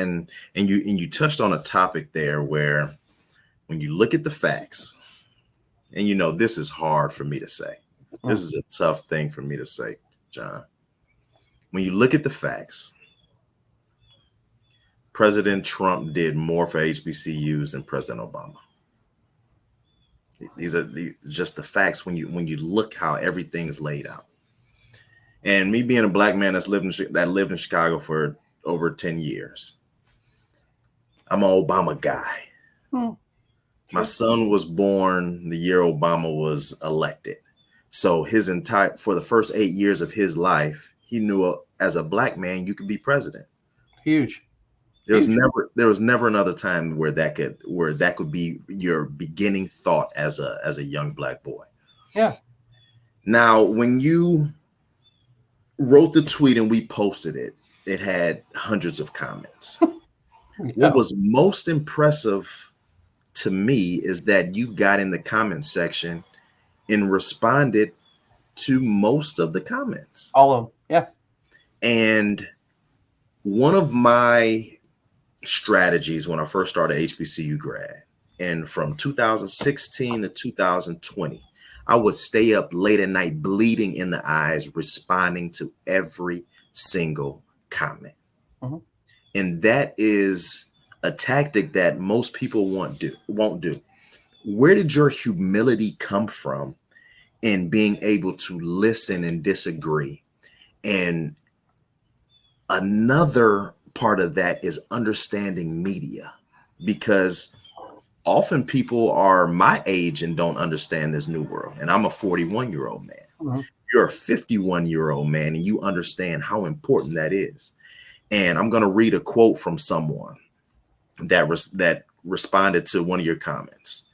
And you touched on a topic there where when you look at the facts, and this is hard for me to say. This is a tough thing for me to say, John. When you look at the facts, President Trump did more for HBCUs than President Obama. These are just the facts when you look how everything is laid out. And me being a black man that lived in Chicago for over 10 years, I'm an Obama guy. My son was born the year Obama was elected. So for the first 8 years of his life, he knew as a black man, you could be president. Huge. There was never another time where that could be your beginning thought as a young black boy. Yeah. Now, when you wrote the tweet and we posted it, it had hundreds of comments. What was most impressive to me is that you got in the comment section and responded to most of the comments. All of them. Yeah. And one of my strategies when I first started HBCU grad, and from 2016 to 2020, I would stay up late at night, bleeding in the eyes, responding to every single comment. And that is a tactic that most people won't do. Where did your humility come from in being able to listen and disagree? And another part of that is understanding media, because often people are my age and don't understand this new world. And I'm a 41-year-old man. You're a 51-year-old man, and you understand how important that is. And I'm going to read a quote from someone that responded to one of your comments.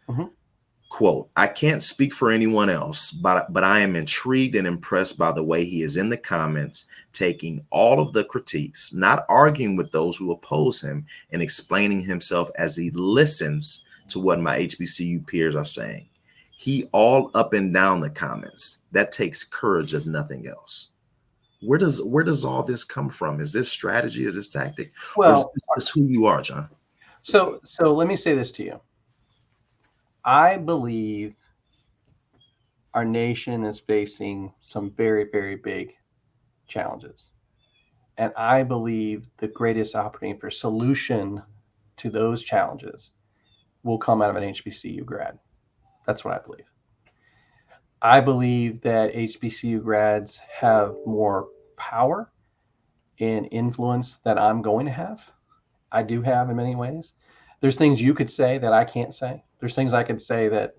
Quote, "I can't speak for anyone else, but I am intrigued and impressed by the way he is in the comments, taking all of the critiques, not arguing with those who oppose him, and explaining himself as he listens to what my HBCU peers are saying. He all up and down the comments. That takes courage if nothing else." Where does all this come from? Is this strategy? Is this tactic? Well, or is this who you are, John? So let me say this to you. I believe our nation is facing some very, very big challenges. And I believe the greatest opportunity for solution to those challenges will come out of an HBCU grad. That's what I believe. I believe that HBCU grads have more power and influence than I'm going to have. I do have in many ways. There's things you could say that I can't say. There's things I could say that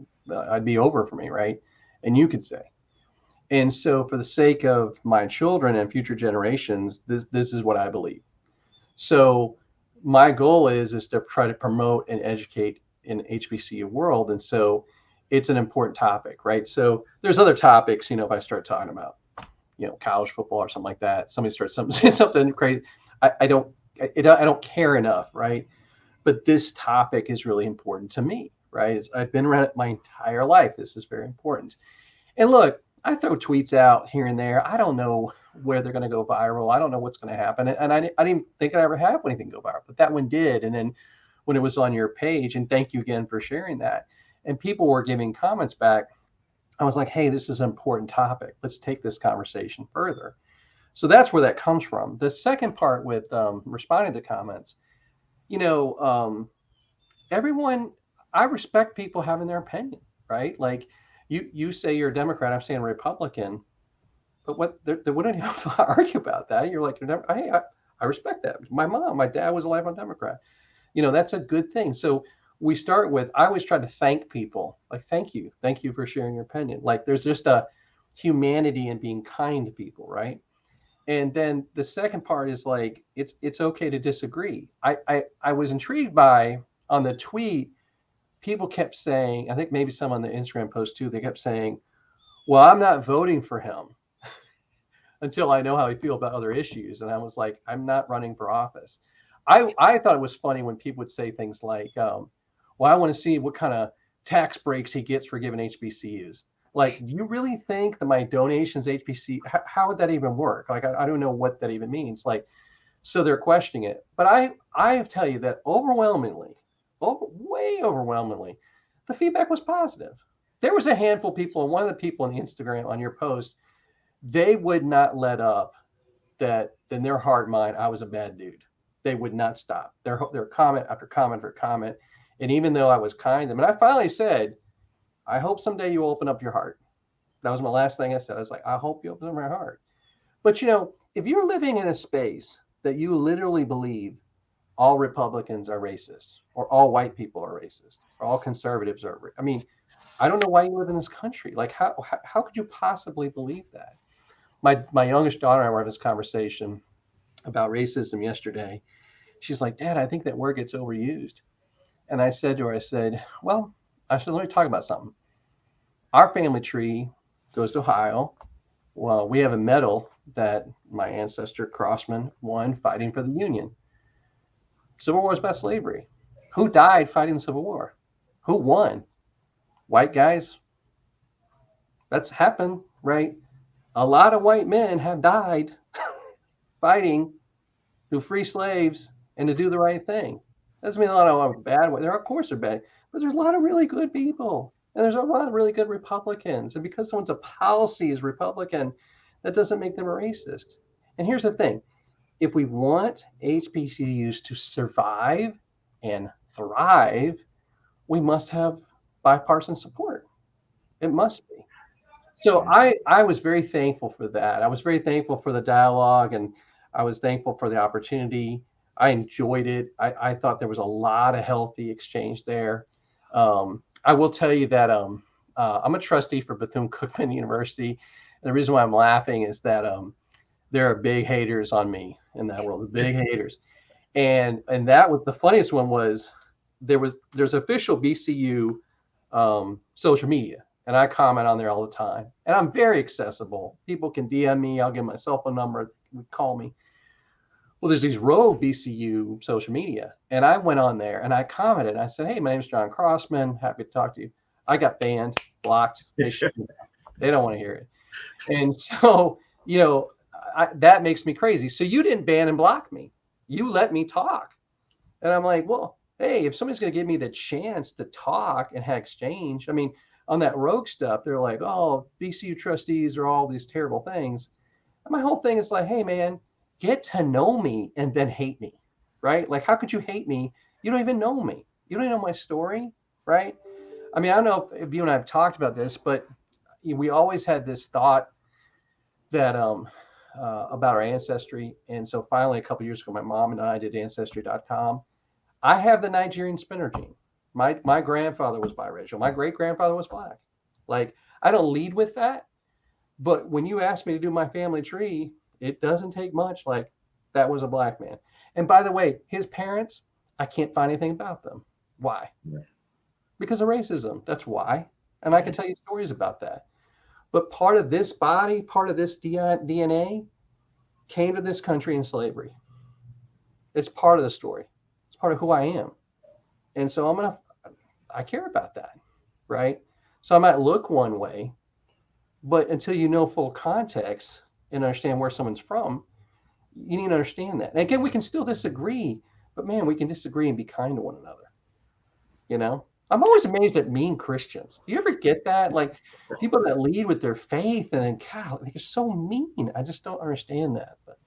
I'd be over for me, right? And you could say. And so for the sake of my children and future generations, this is what I believe. So my goal is to try to promote and educate in HBCU world. And so it's an important topic, right? So there's other topics, if I start talking about, college football or something like that, somebody starts saying something crazy. I don't care enough, right? But this topic is really important to me, right? I've been around it my entire life. This is very important. And look, I throw tweets out here and there. I don't know where they're going to go viral. I don't know what's going to happen. And I didn't think I'd ever have anything go viral, but that one did. And then when it was on your page, and thank you again for sharing that, and people were giving comments back, I was like, hey, this is an important topic. Let's take this conversation further. So that's where that comes from. The second part with responding to comments, everyone, I respect people having their opinion, right? Like you say you're a Democrat, I'm saying Republican, but what they wouldn't even argue about that. You're like, hey, I respect that. My dad was a lifelong Democrat. That's a good thing. So we start with, I always try to thank people, like, thank you for sharing your opinion. Like there's just a humanity in being kind to people, right? And then the second part is like, it's okay to disagree. I was intrigued by, on the tweet, people kept saying, I think maybe some on the Instagram post too, they kept saying, well, I'm not voting for him until I know how he feels about other issues. And I was like, I'm not running for office. I thought it was funny when people would say things like, well, I want to see what kind of tax breaks he gets for giving HBCUs. Like, do you really think that my donations HBCU, how would that even work? Like, I don't know what that even means. Like, So they're questioning it. But I tell you that overwhelmingly, way overwhelmingly, the feedback was positive. There was a handful of people, and one of the people on the Instagram on your post, they would not let up that in their heart and mind, I was a bad dude. They would not stop. Their comment after comment after comment. And even though I was kind to them, and I finally said, I hope someday you open up your heart. That was my last thing I said. I was like, I hope you open up your heart. But if you're living in a space that you literally believe all Republicans are racist, or all white people are racist, or all conservatives are, I mean, I don't know why you live in this country. Like, how could you possibly believe that? My youngest daughter and I were having this conversation about racism yesterday. She's like, Dad, I think that word gets overused. And I said to her, well, let me talk about something. Our family tree goes to Ohio. Well, we have a medal that my ancestor Crossman won fighting for the Union. Civil War is about slavery. Who died fighting the Civil War? Who won? White guys. That's happened, right? A lot of white men have died fighting to free slaves and to do the right thing. Doesn't mean a lot of bad. There, of course, are bad, but there's a lot of really good people, and there's a lot of really good Republicans. And because someone's a policy is Republican, that doesn't make them a racist. And here's the thing: if we want HBCUs to survive and thrive, we must have bipartisan support. It must be. So I was very thankful for that. I was very thankful for the dialogue, and I was thankful for the opportunity. I enjoyed it. I thought there was a lot of healthy exchange there. I will tell you that I'm a trustee for Bethune-Cookman University. And the reason why I'm laughing is that there are big haters on me in that world, big haters. And that was the funniest one was there's official BCU social media. And I comment on there all the time. And I'm very accessible. People can DM me. I'll give my cell phone number. Call me. Well, there's these rogue BCU social media. And I went on there and I commented. I said, hey, my name's John Crossman. Happy to talk to you. I got banned, blocked. They don't want to hear it. And so, that makes me crazy. So you didn't ban and block me. You let me talk. And I'm like, well, hey, if somebody's going to give me the chance to talk and have exchange, I mean, on that rogue stuff, they're like, oh, BCU trustees are all these terrible things. And my whole thing is like, hey, man, get to know me and then hate me, right? Like, how could you hate me? You don't even know me. You don't even know my story, right? I mean, I don't know if you and I have talked about this, but we always had this thought that about our ancestry. And so finally, a couple of years ago, my mom and I did Ancestry.com. I have the Nigerian spinner gene. My grandfather was biracial. My great grandfather was black. Like, I don't lead with that, but when you ask me to do my family tree, it doesn't take much. Like, that was a black man. And by the way, his parents, I can't find anything about them. Why? Yeah. Because of racism. That's why. And I can tell you stories about that. But part of this body, part of this DNA came to this country in slavery. It's part of the story. It's part of who I am. And so I care about that, right? So I might look one way, but until you know full context and understand where someone's from, you need to understand that. And again, we can still disagree, but man, we can disagree and be kind to one another. I'm always amazed at mean Christians. Do you ever get that? Like, people that lead with their faith and then, God, they're so mean. I just don't understand that. But